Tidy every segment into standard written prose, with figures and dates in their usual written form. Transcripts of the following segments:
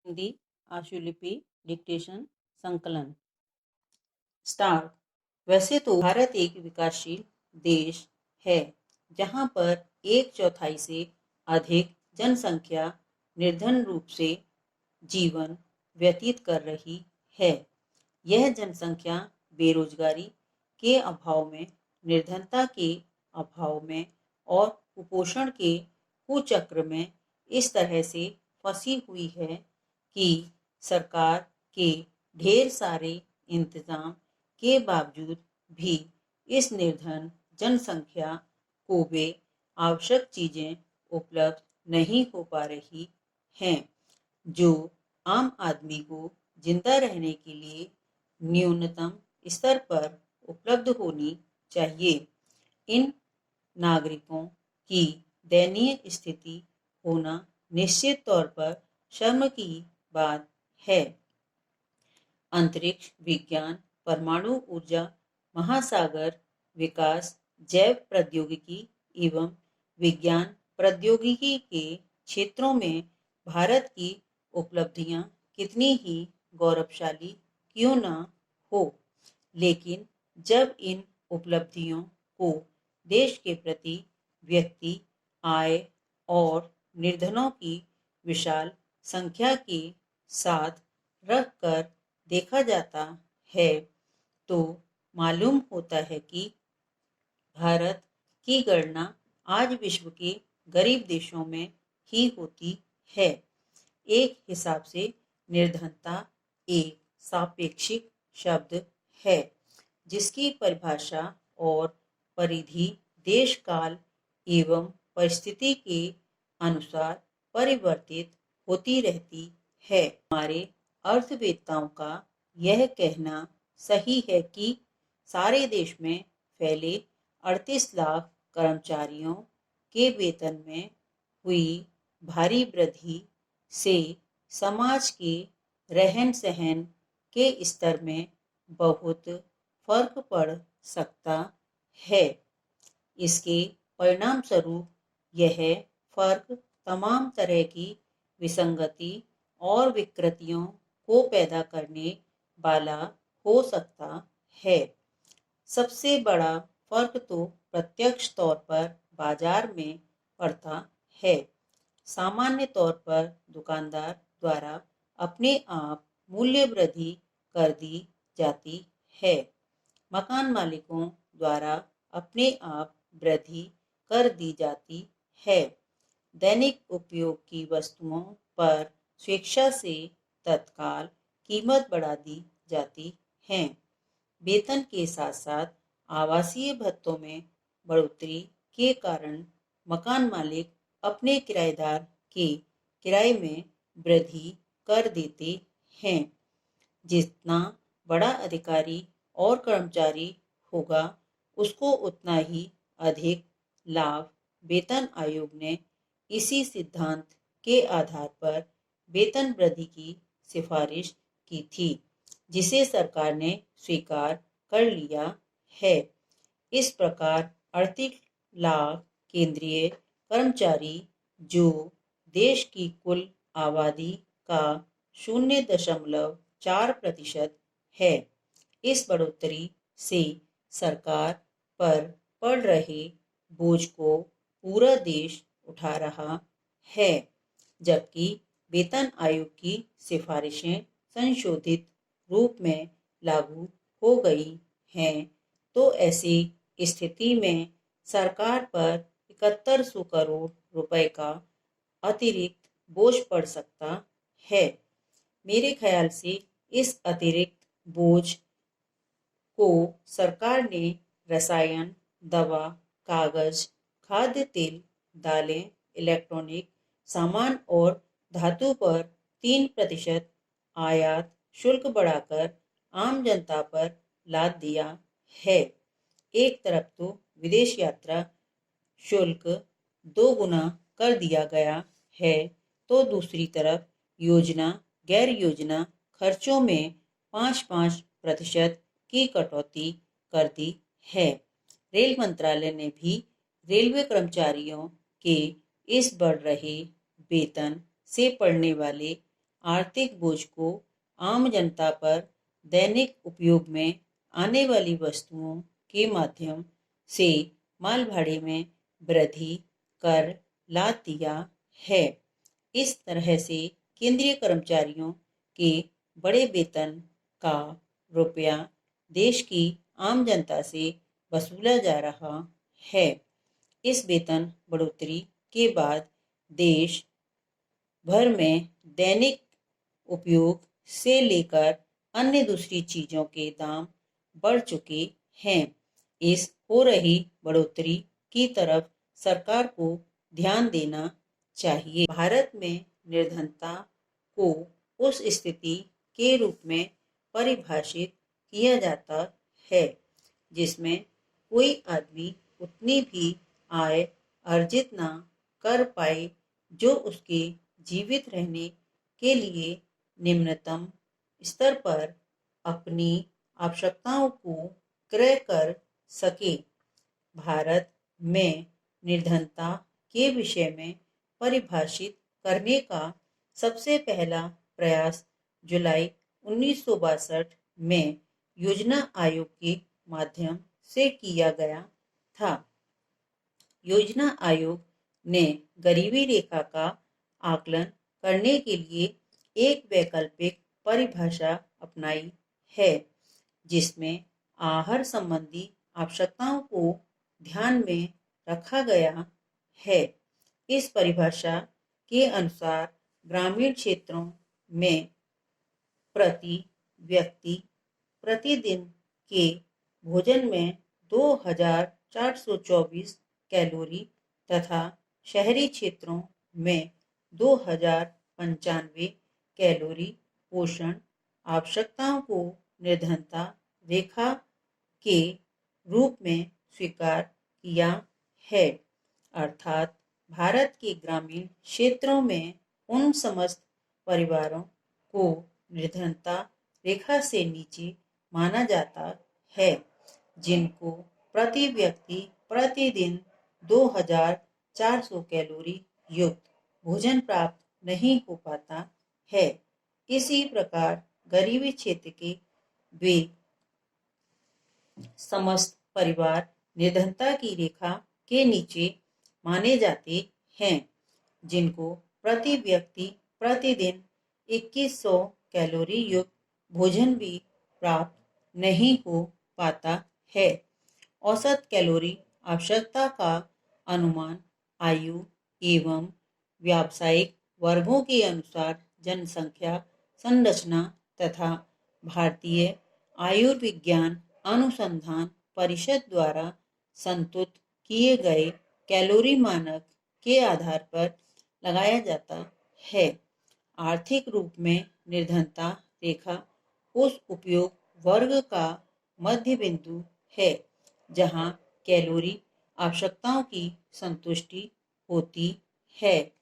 Hindi आशुलिपि dictation संकलन start. वैसे तो भारत एक विकासशील देश है जहां पर 1/4 से अधिक जनसंख्या निर्धन रूप से जीवन व्यतीत कर रही है। यह जनसंख्या बेरोजगारी के अभाव में, निर्धनता के अभाव में और कुपोषण के कुचक्र में इस तरह से फंसी हुई है कि सरकार के ढेर सारे इंतजाम के बावजूद भी इस निर्धन जनसंख्या को वे आवश्यक चीजें उपलब्ध नहीं हो पा रही हैं जो आम आदमी को जिंदा रहने के लिए न्यूनतम स्तर पर उपलब्ध होनी चाहिए। इन नागरिकों की दयनीय स्थिति होना निश्चित तौर पर शर्म की बात है। अंतरिक्ष विज्ञान, परमाणु ऊर्जा, महासागर विकास, जैव प्रौद्योगिकी एवं विज्ञान प्रौद्योगिकी के क्षेत्रों में भारत की उपलब्धियां कितनी ही गौरवशाली क्यों न हो, लेकिन जब इन उपलब्धियों को देश के प्रति व्यक्ति आय और निर्धनों की विशाल संख्या के साथ रखकर देखा जाता है तो मालूम होता है कि भारत की गणना आज विश्व के गरीब देशों में ही होती है। एक हिसाब से निर्धनता एक सापेक्षिक शब्द है जिसकी परिभाषा और परिधि देश काल एवं परिस्थिति के अनुसार परिवर्तित होती रहती है। हमारे अर्थवेत्ताओं का यह कहना सही है कि सारे देश में फैले 38 लाख कर्मचारियों के वेतन में हुई भारी वृद्धि से समाज के रहन सहन के स्तर में बहुत फर्क पड़ सकता है। इसके परिणाम स्वरूप यह फर्क तमाम तरह की विसंगति और विकृतियों को पैदा करने वाला हो सकता है। सबसे बड़ा फर्क तो प्रत्यक्ष तौर पर बाजार में पड़ता है। सामान्य तौर पर दुकानदार द्वारा अपने आप मूल्य वृद्धि कर दी जाती है। मकान मालिकों द्वारा अपने आप वृद्धि कर दी जाती है। दैनिक उपयोग की वस्तुओं पर स्वेच्छा से तत्काल कीमत बढ़ा दी जाती है। वेतन के साथ साथ आवासीय भत्तों में बढ़ोतरी के कारण मकान मालिक अपने किराएदार के किराए में वृद्धि कर देते हैं। जितना बड़ा अधिकारी और कर्मचारी होगा उसको उतना ही अधिक लाभ। वेतन आयोग ने इसी सिद्धांत के आधार पर वेतन वृद्धि की सिफारिश की थी जिसे सरकार ने स्वीकार कर लिया है। इस प्रकार 38 लाख केंद्रीय कर्मचारी जो देश की कुल आबादी का 0.4% है। इस बढ़ोतरी से सरकार पर पड़ रहे बोझ को पूरा देश उठा रहा है, जबकि वेतन आयोग की सिफारिशें संशोधित रूप में लागू हो गई हैं तो ऐसी स्थिति में सरकार पर 7100 करोड़ रुपए का अतिरिक्त बोझ पड़ सकता है। मेरे ख्याल से इस अतिरिक्त बोझ को सरकार ने रसायन, दवा, कागज, खाद्य तेल, दालें, इलेक्ट्रॉनिक सामान और धातु पर 3% आयात शुल्क बढ़ाकर आम जनता पर लाद दिया है। एक तरफ तो विदेश यात्रा शुल्क 2 गुना कर दिया गया है तो दूसरी तरफ योजना गैर योजना खर्चों में 5-5% की कटौती कर दी है। रेल मंत्रालय ने भी रेलवे कर्मचारियों के इस बढ़ रहे वेतन से पड़ने वाले आर्थिक बोझ को आम जनता पर दैनिक उपयोग में आने वाली वस्तुओं के माध्यम से माल भाड़े में वृद्धि कर लाद दिया है। इस तरह से केंद्रीय कर्मचारियों के बड़े वेतन का रुपया देश की आम जनता से वसूला जा रहा है। इस वेतन बढ़ोतरी के बाद देश भर में दैनिक उपयोग से लेकर अन्य दूसरी चीजों के दाम बढ़ चुके हैं। इस हो रही बढ़ोतरी की तरफ सरकार को ध्यान देना चाहिए। भारत में निर्धनता को उस स्थिति के रूप में परिभाषित किया जाता है जिसमें कोई आदमी उतनी भी आय अर्जित ना कर पाए जो उसके जीवित रहने के लिए निम्नतम स्तर पर अपनी आवश्यकताओं को क्रय कर सके। भारत में निर्धनता के विषय में परिभाषित करने का सबसे पहला प्रयास जुलाई 1962 में योजना आयोग के माध्यम से किया गया था। योजना आयोग ने गरीबी रेखा का आकलन करने के लिए एक वैकल्पिक परिभाषा अपनाई है जिसमें आहार संबंधी आवश्यकताओं को ध्यान में रखा गया है। इस परिभाषा के अनुसार ग्रामीण क्षेत्रों में प्रति व्यक्ति प्रतिदिन के भोजन में 2424 कैलोरी तथा शहरी क्षेत्रों में 2095 कैलोरी पोषण आवश्यकताओं को निर्धनता रेखा के रूप में स्वीकार किया है। अर्थात भारत के ग्रामीण क्षेत्रों में उन समस्त परिवारों को निर्धनता रेखा से नीचे माना जाता है जिनको प्रति व्यक्ति प्रतिदिन 2400 कैलोरी युक्त भोजन प्राप्त नहीं हो पाता है। इसी प्रकार गरीबी क्षेत्र के वे समस्त परिवार निर्धनता की रेखा के नीचे माने जाते हैं जिनको प्रति व्यक्ति प्रतिदिन 2100 कैलोरी युक्त भोजन भी प्राप्त नहीं हो पाता है। औसत कैलोरी आवश्यकता का अनुमान आयु एवं व्यावसायिक वर्गों के अनुसार जनसंख्या संरचना तथा भारतीय आयुर्विज्ञान अनुसंधान परिषद द्वारा संतुलित किए गए कैलोरी मानक के आधार पर लगाया जाता है। आर्थिक रूप में निर्धनता रेखा उस उपयोग वर्ग का मध्य बिंदु है जहां कैलोरी आवश्यकताओं की संतुष्टि होती है।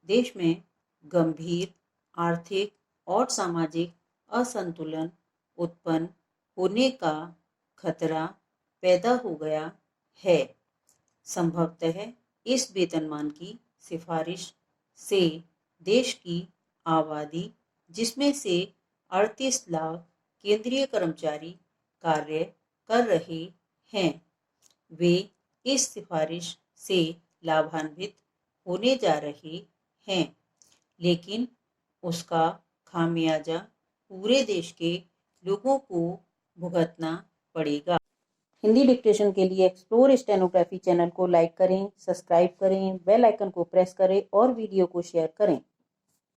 देश में गंभीर आर्थिक और सामाजिक असंतुलन उत्पन्न होने का खतरा पैदा हो गया है। संभवतः इस वेतनमान की सिफारिश से देश की आबादी जिसमें से 38 लाख केंद्रीय कर्मचारी कार्य कर रहे हैं वे इस सिफारिश से लाभान्वित होने जा रहे हैं, लेकिन उसका खामियाजा पूरे देश के लोगों को भुगतना पड़ेगा। हिंदी डिक्टेशन के लिए एक्सप्लोर स्टेनोग्राफी चैनल को लाइक करें, सब्सक्राइब करें, बेल आइकन को प्रेस करें और वीडियो को शेयर करें।